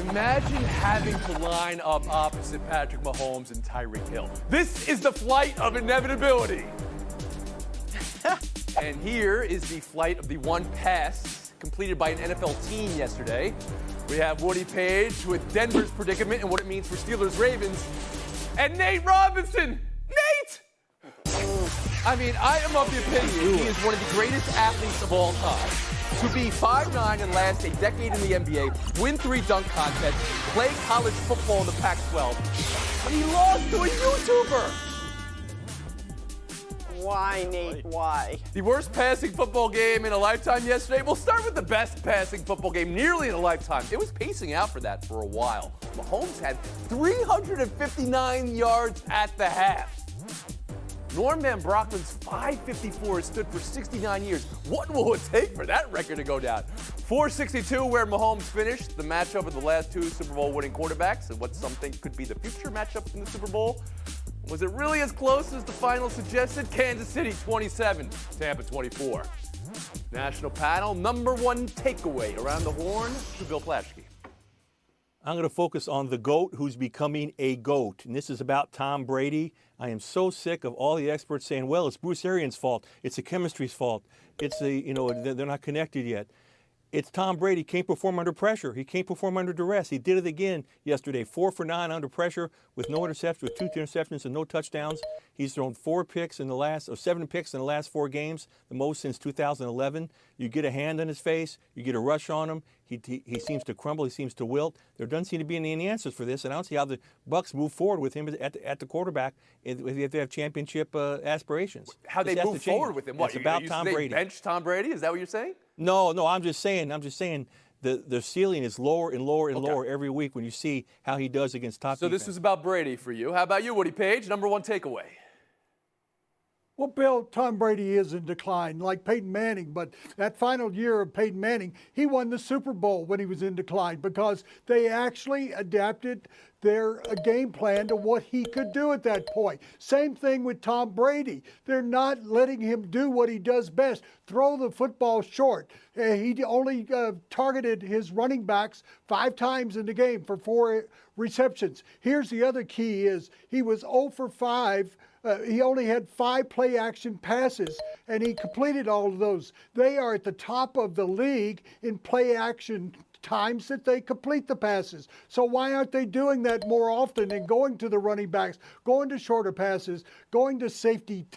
Imagine having to line up opposite Patrick Mahomes and Tyreek Hill. This is the flight of inevitability. And here is the flight of the one pass completed by an NFL team yesterday. We have Woody Page with Denver's predicament and what it means for Steelers-Ravens. And Nate Robinson. Nate! I mean, I am of the opinion he is one of the greatest athletes of all time. To be 5'9" and last a decade in the NBA, win 3 dunk contests, play college football in the Pac-12, and he lost to a YouTuber. Why, Nate? Why? The worst passing football game in a lifetime yesterday. We'll start with the best passing football game nearly in a lifetime. It was pacing out for that for a while. Mahomes had 359 yards at the half. Norm Van Brocken's 554 stood for 69 years. What will it take for that record to go down? 462 where Mahomes finished, the matchup of the last 2 Super Bowl winning quarterbacks and what some think could be the future matchup in the Super Bowl. Was it really as close as the final suggested? Kansas City 27, Tampa 24. National panel, number 1 takeaway around the horn to Bill Plaschke. I'm going to focus on the GOAT who's becoming a GOAT. And this is about Tom Brady. I am so sick of all the experts saying, well, it's Bruce Arians' fault. It's the chemistry's fault. It's they're not connected yet. It's Tom Brady can't perform under pressure. He can't perform under duress. He did it again yesterday. 4 for 9 under pressure with no interceptions, with 2 interceptions and no touchdowns. He's thrown 7 picks in the last 4 games, the most since 2011. You get a hand on his face, you get a rush on him. He seems to crumble. He seems to wilt. There doesn't seem to be any answers for this, and I don't see how the Bucs move forward with him at the quarterback if they have championship aspirations. How they move forward with him? What? It's about Tom Brady. Bench Tom Brady? Is that what you're saying? No, I'm just saying the ceiling is lower and lower and lower every week when you see how he does against top defense. So this was about Brady for you. How about you, Woody Page? Number 1 takeaway. Well, Bill, Tom Brady is in decline, like Peyton Manning. But that final year of Peyton Manning, he won the Super Bowl when he was in decline because they actually adapted their game plan to what he could do at that point. Same thing with Tom Brady. They're not letting him do what he does best, throw the football short. He only targeted his running backs 5 times in the game for 4 receptions. Here's the other key is he was 0 for 5. He only had 5 play-action passes, and he completed all of those. They are at the top of the league in play-action times that they complete the passes. So why aren't they doing that more often and going to the running backs, going to shorter passes, going to safety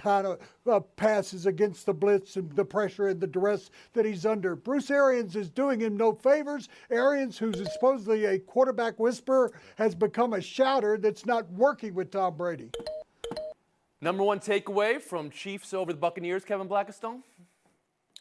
passes against the blitz and the pressure and the duress that he's under? Bruce Arians is doing him no favors. Arians, who's supposedly a quarterback whisperer, has become a shouter that's not working with Tom Brady. Number 1 takeaway from Chiefs over the Buccaneers, Kevin Blackistone?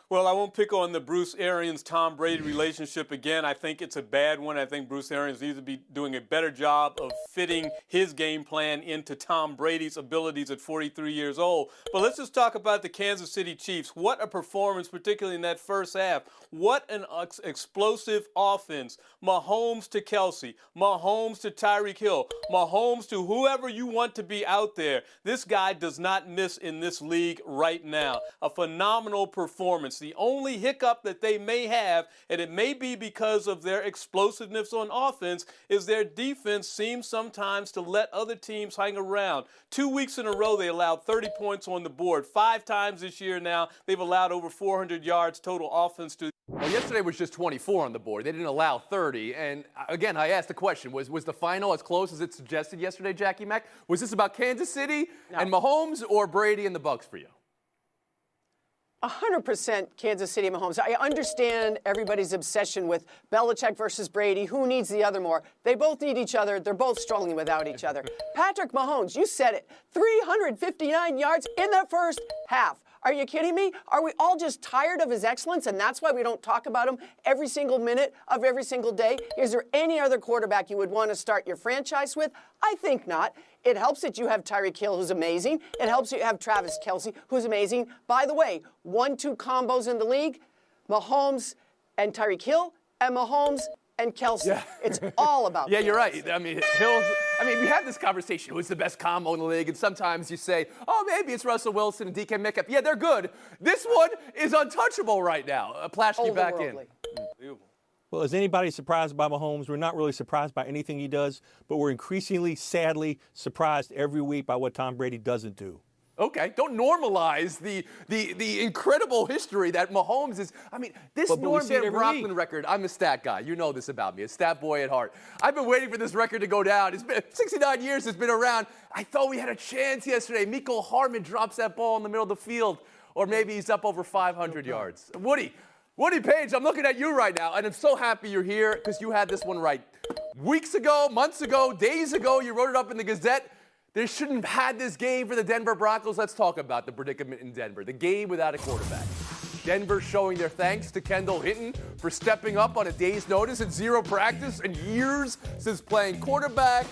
Well, I won't pick on the Bruce Arians-Tom Brady relationship again. I think it's a bad one. I think Bruce Arians needs to be doing a better job of fitting his game plan into Tom Brady's abilities at 43 years old. But let's just talk about the Kansas City Chiefs. What a performance, particularly in that first half. What an explosive offense. Mahomes to Kelsey, Mahomes to Tyreek Hill, Mahomes to whoever you want to be out there. This guy does not miss in this league right now. A phenomenal performance. The only hiccup that they may have, and it may be because of their explosiveness on offense, is their defense seems sometimes to let other teams hang around. 2 weeks in a row, they allowed 30 points on the board. 5 times this year now, they've allowed over 400 yards total offense to. Well, yesterday was just 24 on the board. They didn't allow 30. And again, I asked the question, was the final as close as it suggested yesterday, Jackie Mack? Was this about Kansas City and Mahomes or Brady and the Bucs for you? 100% Kansas City Mahomes. I understand everybody's obsession with Belichick versus Brady. Who needs the other more? They both need each other. They're both struggling without each other. Patrick Mahomes, you said it, 359 yards in the first half. Are you kidding me? Are we all just tired of his excellence, and that's why we don't talk about him every single minute of every single day? Is there any other quarterback you would want to start your franchise with? I think not. It helps that you have Tyreek Hill, who's amazing. It helps you have Travis Kelce, who's amazing. By the way, 1-2 combos in the league, Mahomes and Tyreek Hill, and Mahomes and Kelce. Yeah. It's all about you're right. I mean, we had this conversation. Who's the best combo in the league? And sometimes you say, oh, maybe it's Russell Wilson and DK Metcalf. Yeah, they're good. This one is untouchable right now. Plaschke back in. Well, is anybody surprised by Mahomes? We're not really surprised by anything he does, but we're increasingly, sadly, surprised every week by what Tom Brady doesn't do. Okay, don't normalize the incredible history that Mahomes is. I mean, this But we Norm see it Van every Brocklin week. record, I'm a stat guy. You know this about me, a stat boy at heart. I've been waiting for this record to go down. It's been 69 years it's been around. I thought we had a chance yesterday. Mecole Hardman drops that ball in the middle of the field, or maybe he's up over 500 yards. Woody Page, I'm looking at you right now, and I'm so happy you're here because you had this one right. Weeks ago, months ago, days ago, you wrote it up in the Gazette. They shouldn't have had this game for the Denver Broncos. Let's talk about the predicament in Denver, the game without a quarterback. Denver showing their thanks to Kendall Hinton for stepping up on a day's notice and zero practice and years since playing quarterback.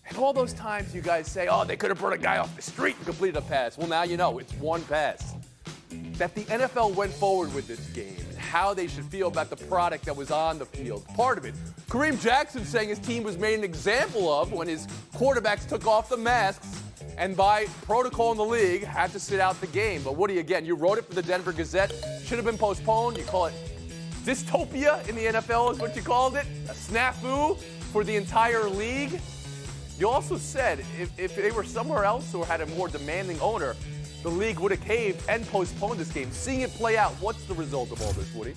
And all those times you guys say, oh, they could have brought a guy off the street and completed a pass. Well, now you know, it's one pass. That the NFL went forward with this game and how they should feel about the product that was on the field. Part of it, Kareem Jackson saying his team was made an example of when his quarterbacks took off the masks and by protocol in the league had to sit out the game. But Woody, again, you wrote it for the Denver Gazette. Should have been postponed. You call it dystopia in the NFL is what you called it. A snafu for the entire league. You also said if they were somewhere else or had a more demanding owner, the league would have caved and postponed this game. Seeing it play out, what's the result of all this, Woody?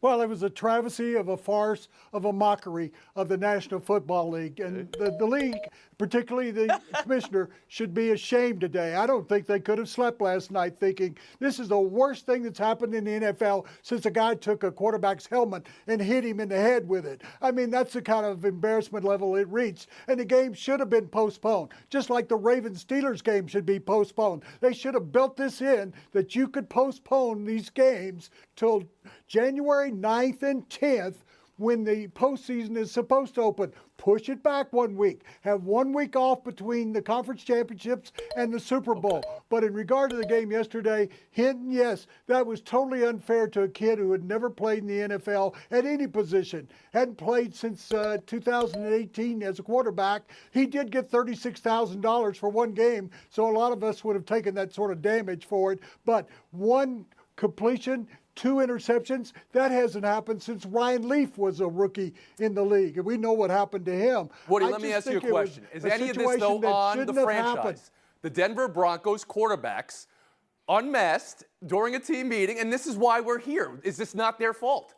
Well, it was a travesty of a farce, of a mockery of the National Football League. And the league, particularly the commissioner, should be ashamed today. I don't think they could have slept last night thinking this is the worst thing that's happened in the NFL since a guy took a quarterback's helmet and hit him in the head with it. I mean, that's the kind of embarrassment level it reached. And the game should have been postponed, just like the Ravens-Steelers game should be postponed. They should have built this in that you could postpone these games till January 9th and 10th when the postseason is supposed to open. Push it back 1 week. Have 1 week off between the conference championships and the Super Bowl. Okay. But in regard to the game yesterday, Hinton, yes, that was totally unfair to a kid who had never played in the NFL at any position. Hadn't played since 2018 as a quarterback. He did get $36,000 for one game, so a lot of us would have taken that sort of damage for it. But one completion, 2 interceptions. That hasn't happened since Ryan Leaf was a rookie in the league, and we know what happened to him. Woody, let me ask you a question. Is any of this, though, on the franchise? The Denver Broncos quarterbacks unmasked during a team meeting, and this is why we're here. Is this not their fault?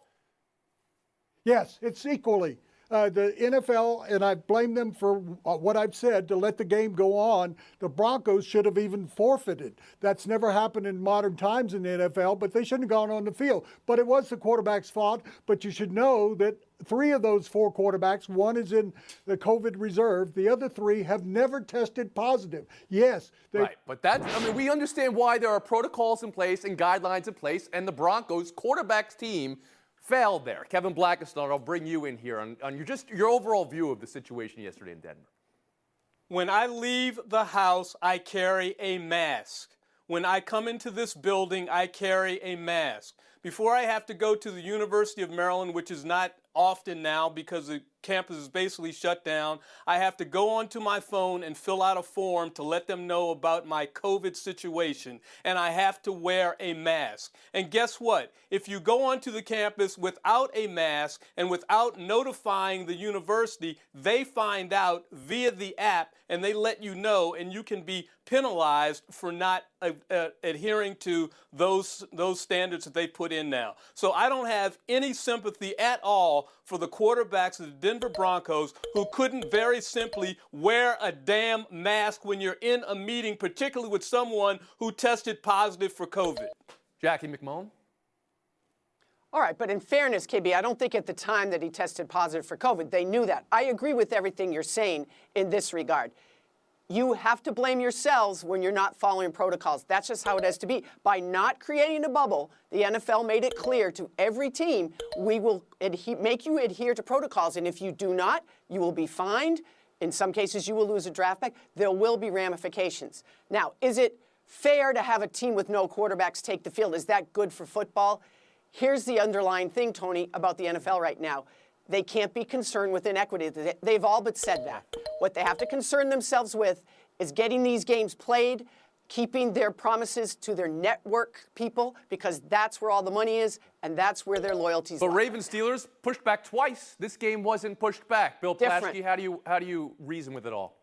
Yes, it's equally. The NFL, and I blame them for what I've said, to let the game go on. The Broncos should have even forfeited. That's never happened in modern times in the NFL, but they shouldn't have gone on the field. But it was the quarterback's fault. But you should know that 3 of those 4 quarterbacks, one is in the COVID reserve. The other 3 have never tested positive. Yes. Right, but we understand why there are protocols in place and guidelines in place, and the Broncos quarterbacks team failed there. Kevin Blackistone, I'll bring you in here on your overall view of the situation yesterday in Denver. When I leave the house, I carry a mask. When I come into this building, I carry a mask. Before I have to go to the University of Maryland, which is not often now because the campus is basically shut down, I have to go onto my phone and fill out a form to let them know about my COVID situation, and I have to wear a mask. And guess what? If you go onto the campus without a mask and without notifying the university, they find out via the app and they let you know, and you can be penalized for not adhering to those standards that they put in now. So I don't have any sympathy at all for the quarterbacks of the Denver Broncos who couldn't very simply wear a damn mask when you're in a meeting, particularly with someone who tested positive for COVID. Jackie McMullen? All right, but in fairness, KB, I don't think at the time that he tested positive for COVID, they knew that. I agree with everything you're saying in this regard. You have to blame yourselves when you're not following protocols. That's just how it has to be. By not creating a bubble, the NFL made it clear to every team, we will make you adhere to protocols. And if you do not, you will be fined. In some cases, you will lose a draft pick. There will be ramifications. Now, is it fair to have a team with no quarterbacks take the field? Is that good for football? Here's the underlying thing, Tony, about the NFL right now. They can't be concerned with inequity. They've all but said that. What they have to concern themselves with is getting these games played keeping their promises to their network people, because that's where all the money is and that's where their loyalties But lie. Ravens Steelers pushed back twice. This game wasn't pushed back. Bill Different. Plaschke, how do you reason with it all?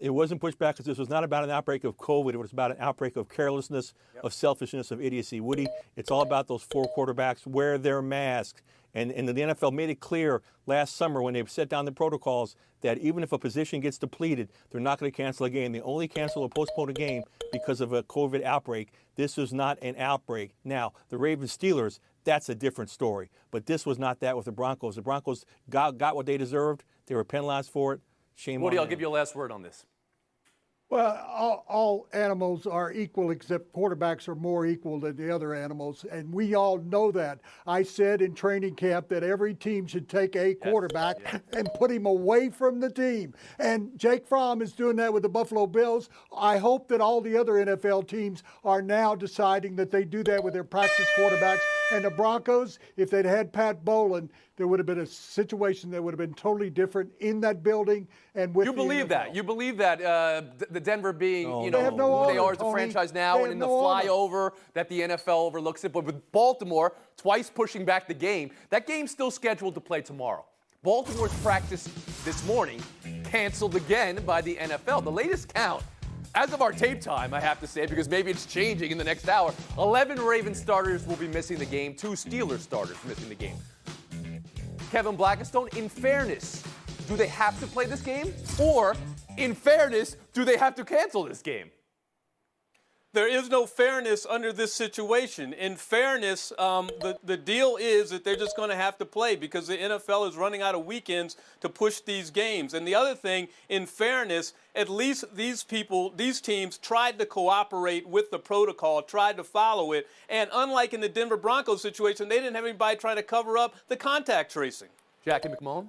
It wasn't pushed back because this was not about an outbreak of COVID. It was about an outbreak of carelessness, of selfishness, of idiocy. Woody, it's all about those 4 quarterbacks. Wear their masks. And the NFL made it clear last summer when they set down the protocols that even if a position gets depleted, they're not going to cancel a game. They only cancel or postpone a game because of a COVID outbreak. This was not an outbreak. Now, the Ravens Steelers, that's a different story. But this was not that with the Broncos. The Broncos got what they deserved. They were penalized for it. Shame Woody, on I'll them. give you a last word on this. Well, all animals are equal, except quarterbacks are more equal than the other animals, and we all know that. I said in training camp that every team should take a quarterback and put him away from the team. And Jake Fromm is doing that with the Buffalo Bills. I hope that all the other NFL teams are now deciding that they do that with their practice quarterbacks. And the Broncos, if they'd had Pat Bowlen, there would have been a situation that would have been totally different in that building and with You the believe NFL. that? You believe that the Denver being, No, you no. know, They have no who they honor, are as a Tony. franchise now, They and have in the no honor. flyover that the NFL overlooks it. But with Baltimore twice pushing back the game, that game's still scheduled to play tomorrow. Baltimore's practice this morning canceled again by the NFL. The latest count, as of our tape time, I have to say, because maybe it's changing in the next hour, 11 Ravens starters will be missing the game, 2 Steelers starters missing the game. Kevin Blackistone, in fairness, do they have to play this game? Or, in fairness, do they have to cancel this game? There is no fairness under this situation. In fairness, the deal is that they're just going to have to play because the NFL is running out of weekends to push these games. And the other thing, in fairness, at least these teams tried to cooperate with the protocol, tried to follow it. And unlike in the Denver Broncos situation, they didn't have anybody trying to cover up the contact tracing. Jackie McMullen?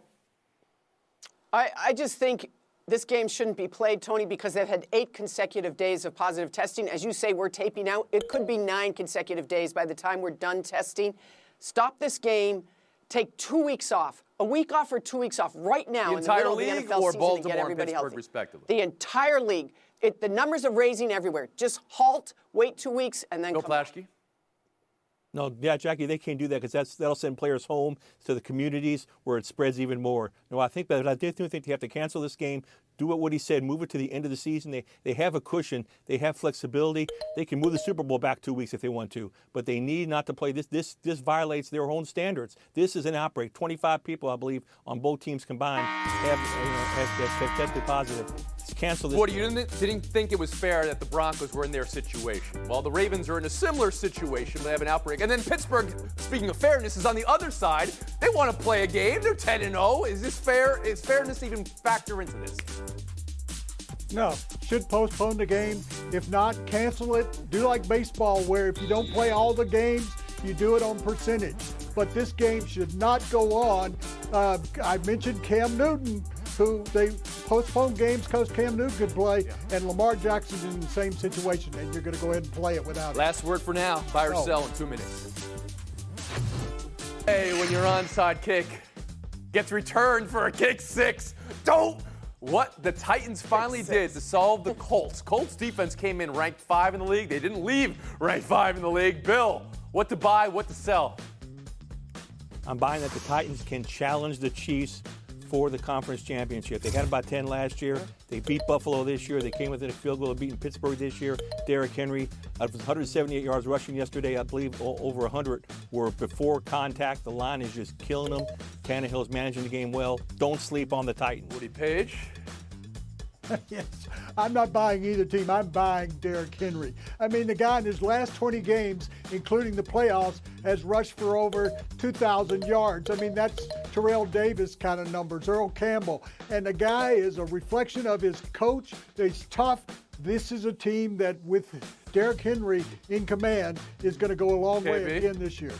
I just think this game shouldn't be played, Tony, because they've had 8 consecutive days of positive testing. As you say, we're taping out. It could be 9 consecutive days by the time we're done testing. Stop this game. Take 2 weeks off. A week off or 2 weeks off right now The in the middle entire of the league NFL or season to Baltimore get and everybody Pittsburgh, healthy. respectively? The entire league. The numbers are raising everywhere. Just halt, wait 2 weeks, and then Bill come back. Plaschke? No, yeah, Jackie, they can't do that because that'll send players home to the communities where it spreads even more. No, I think that I do think they have to cancel this game. Do what Woody said, move it to the end of the season. They have a cushion. They have flexibility. They can move the Super Bowl back 2 weeks if they want to, but they need not to play this. This violates their own standards. This is an outbreak. 25 people, I believe, on both teams combined have tested positive. Cancel this. What, you didn't think it was fair that the Broncos were in their situation? Well, the Ravens are in a similar situation. They have an outbreak. And then Pittsburgh, speaking of fairness, is on the other side. They want to play a game. They're 10-0. Is this fair? Is fairness even factor into this? No, should postpone the game. If not, cancel it. Do like baseball, where if you don't play all the games, you do it on percentage. But this game should not go on. I mentioned Cam Newton, who they postponed games because Cam Newton could play, and Lamar Jackson's in the same situation, and you're going to go ahead and play it without him. Last word for now. Buy or sell in 2 minutes. Hey, when your onside kick gets returned for a kick 6, what the Titans finally did to solve the Colts. Colts defense came in ranked 5 in the league. They didn't leave ranked 5 in the league. Bill, what to buy, what to sell? I'm buying that the Titans can challenge the Chiefs for the conference championship. They had about 10 last year. They beat Buffalo this year. They came within a field goal of beating Pittsburgh this year. Derrick Henry, out of 178 yards rushing yesterday, I believe over 100 were before contact. The line is just killing them. Tannehill's managing the game well. Don't sleep on the Titans. Woody Page? Yes, I'm not buying either team. I'm buying Derrick Henry. I mean, the guy in his last 20 games, including the playoffs, has rushed for over 2,000 yards. I mean, that's Terrell Davis kind of numbers, Earl Campbell. And the guy is a reflection of his coach. He's tough. This is a team that, with Derrick Henry in command, is going to go a long way KB? again this year.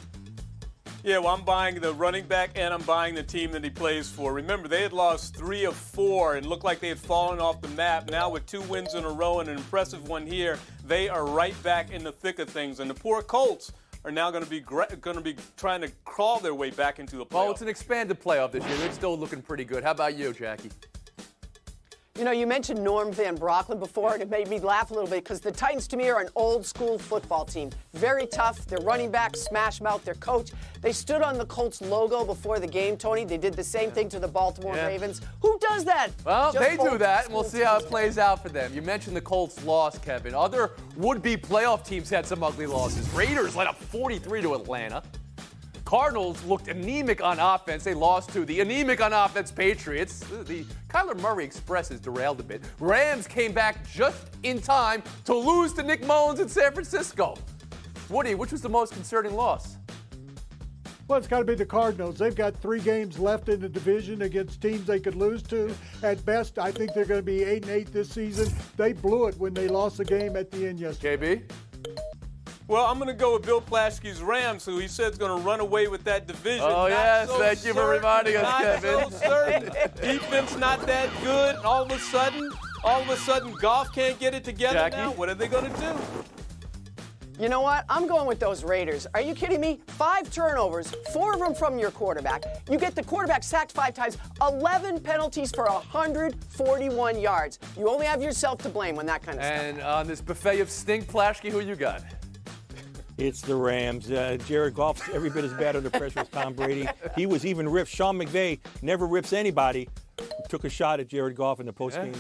Yeah, well, I'm buying the running back and I'm buying the team that he plays for. Remember, they had lost 3 of 4 and looked like they had fallen off the map. Now with 2 wins in a row and an impressive one here, they are right back in the thick of things. And the poor Colts are now going to be trying to crawl their way back into the playoffs. Well, it's an expanded playoff this year. They're still looking pretty good. How about you, Jackie? You know, you mentioned Norm Van Brocklin before, and it made me laugh a little bit because the Titans, to me, are an old-school football team. Very tough. Their running back, smash mouth, their coach. They stood on the Colts logo before the game, Tony. They did the same thing to the Baltimore Ravens. Who does that? Well, Just they do that, and we'll old see how it school plays out for them. You mentioned the Colts loss, Kevin. Other would-be playoff teams had some ugly losses. Raiders let up 43 to Atlanta. Cardinals looked anemic on offense. They lost to the anemic on offense Patriots. The Kyler Murray Express is derailed a bit. Rams came back just in time to lose to Nick Mullins in San Francisco. Woody, which was the most concerning loss? Well, it's got to be the Cardinals. They've got 3 games left in the division against teams they could lose to. At best, I think they're going to be 8-8 this season. They blew it when they lost the game at the end yesterday. KB? Well, I'm going to go with Bill Plaschke's Rams, who he said is going to run away with that division. Oh, Not yes, so thank you for certain, reminding us, not Kevin. So certain. Defense not that good. And all of a sudden, Goff can't get it together Jackie? now. What are they going to do? You know what? I'm going with those Raiders. Are you kidding me? 5 turnovers, 4 of them from your quarterback. You get the quarterback sacked 5 times, 11 penalties for 141 yards. You only have yourself to blame when that kind of stuff. And on this buffet of stink, Plaschke, who you got? It's the Rams. Jared Goff's every bit as bad under pressure as Tom Brady. He was even ripped. Sean McVay never rips anybody. Took a shot at Jared Goff in the postgame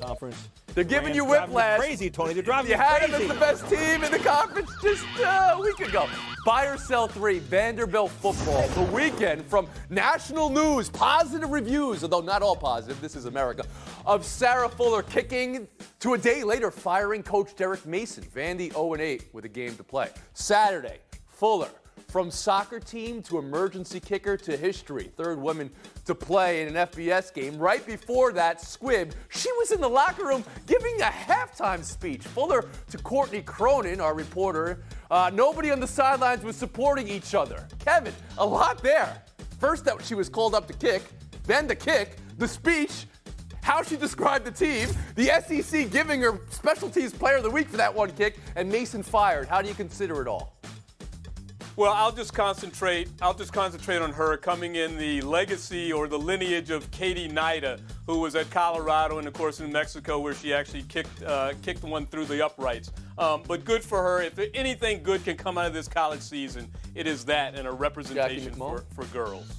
conference. They're giving Rams you driving whiplash. Crazy, Tony. They're driving You you had them crazy. as the best team in the conference just a week ago. Buy or sell 3, Vanderbilt football. The weekend from national news, positive reviews, although not all positive, this is America, of Sarah Fuller kicking to a day later firing Coach Derek Mason. Vandy 0-8 with a game to play. Saturday, Fuller. From soccer team to emergency kicker to history. 3rd woman to play in an FBS game. Right before that, Squibb, she was in the locker room giving a halftime speech. Fuller to Courtney Cronin, our reporter. Nobody on the sidelines was supporting each other. Kevin, a lot there. First that she was called up to kick, then the kick, the speech, how she described the team, the SEC giving her special teams player of the week for that one kick, and Mason fired. How do you consider it all? Well, I'll just concentrate on her coming in the legacy or the lineage of Katie Nida, who was at Colorado and, of course, in Mexico, where she actually kicked one through the uprights. But good for her. If anything good can come out of this college season, it is that and a representation for girls.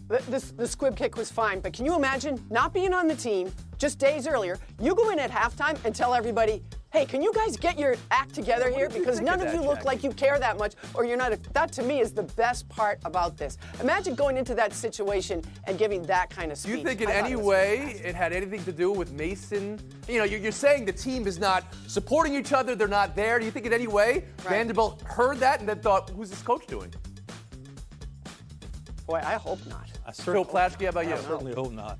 The squib kick was fine, but can you imagine not being on the team just days earlier? You go in at halftime and tell everybody, hey, can you guys get your act together here? Because none of you look like you care that much, or you're not. That, to me, is the best part about this. Imagine going into that situation and giving that kind of speech. Do you think in any way it had anything to do with Mason? You know, you're saying the team is not supporting each other, they're not there. Do you think in any way Vanderbilt heard that and then thought, who's this coach doing? Boy, I hope not. Phil Plaschke, how about you? I certainly hope not.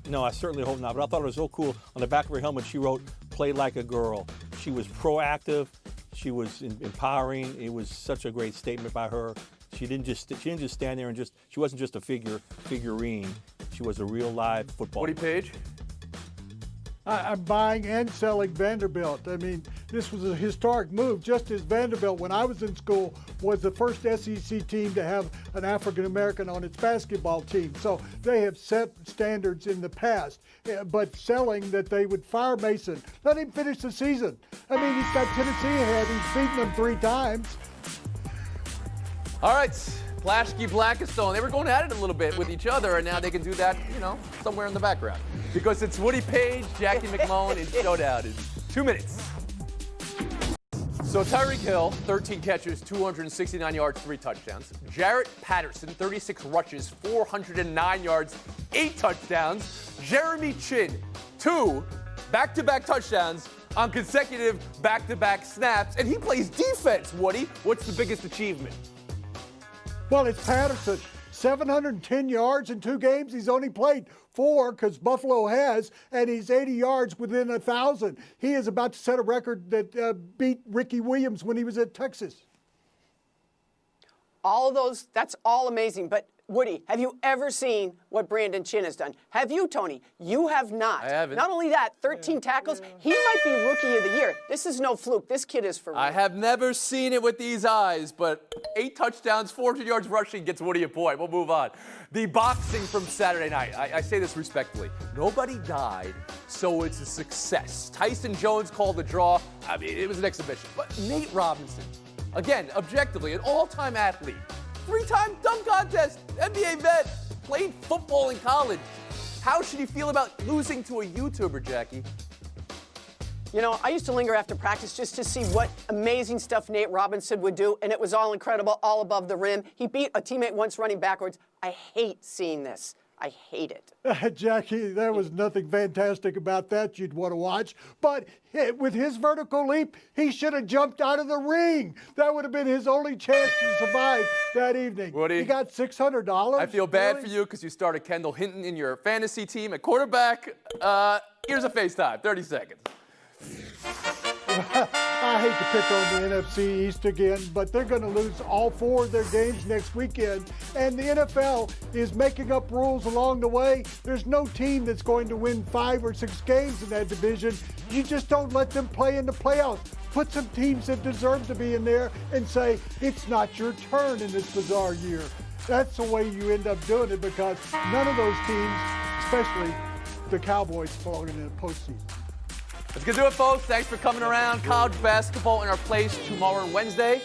No, I certainly hope not. But I thought it was so cool. On the back of her helmet, she wrote, "Play like a girl." She was proactive. She was empowering. It was such a great statement by her. She didn't just stand there and she wasn't just a figurine. She was a real live football. Woody Page? I'm buying and selling Vanderbilt. I mean, this was a historic move, just as Vanderbilt, when I was in school, was the first SEC team to have an African-American on its basketball team. So they have set standards in the past. But selling that they would fire Mason, let him finish the season. I mean, he's got Tennessee ahead. He's beaten them 3 times. All right, Plaschke, Blackistone, they were going at it a little bit with each other, and now they can do that, somewhere in the background. Because it's Woody Page, Jackie McMullen, and Showdown in 2 minutes. So Tyreek Hill, 13 catches, 269 yards, 3 touchdowns. Jarrett Patterson, 36 rushes, 409 yards, 8 touchdowns. Jeremy Chin, 2 back-to-back touchdowns on consecutive back-to-back snaps. And he plays defense, Woody. What's the biggest achievement? Well, it's Patterson. 710 yards in 2 games. He's only played 4 because Buffalo has, and he's 80 yards within 1,000. He is about to set a record that beat Ricky Williams when he was at Texas. All of those, that's all amazing. But Woody, have you ever seen what Brandon Chin has done? Have you, Tony? You have not. I haven't. Not only that, 13 tackles. He might be Rookie of the Year. This is no fluke. This kid is for real. I have never seen it with these eyes, but 8 touchdowns, 400 yards rushing gets Woody a point. We'll move on. The boxing from Saturday night. I say this respectfully. Nobody died, so it's a success. Tyson Jones called the draw. I mean, it was an exhibition. But Nate Robinson, again, objectively, an all-time athlete. 3-time dunk contest, NBA vet, played football in college. How should he feel about losing to a YouTuber, Jackie? You know, I used to linger after practice just to see what amazing stuff Nate Robinson would do, and it was all incredible, all above the rim. He beat a teammate once running backwards. I hate seeing this. I hate it. Jackie, there was nothing fantastic about that you'd want to watch. But with his vertical leap, he should have jumped out of the ring. That would have been his only chance to survive that evening. Woody, he got $600. I feel bad really? for you because you started Kendall Hinton in your fantasy team at quarterback. Here's a FaceTime, 30 seconds. I hate to pick on the NFC East again, but they're going to lose all 4 of their games next weekend. And the NFL is making up rules along the way. There's no team that's going to win 5 or 6 games in that division. You just don't let them play in the playoffs. Put some teams that deserve to be in there and say, it's not your turn in this bizarre year. That's the way you end up doing it because none of those teams, especially the Cowboys, belong in the postseason. That's going to do it, folks. Thanks for coming around. College basketball in our place tomorrow and Wednesday.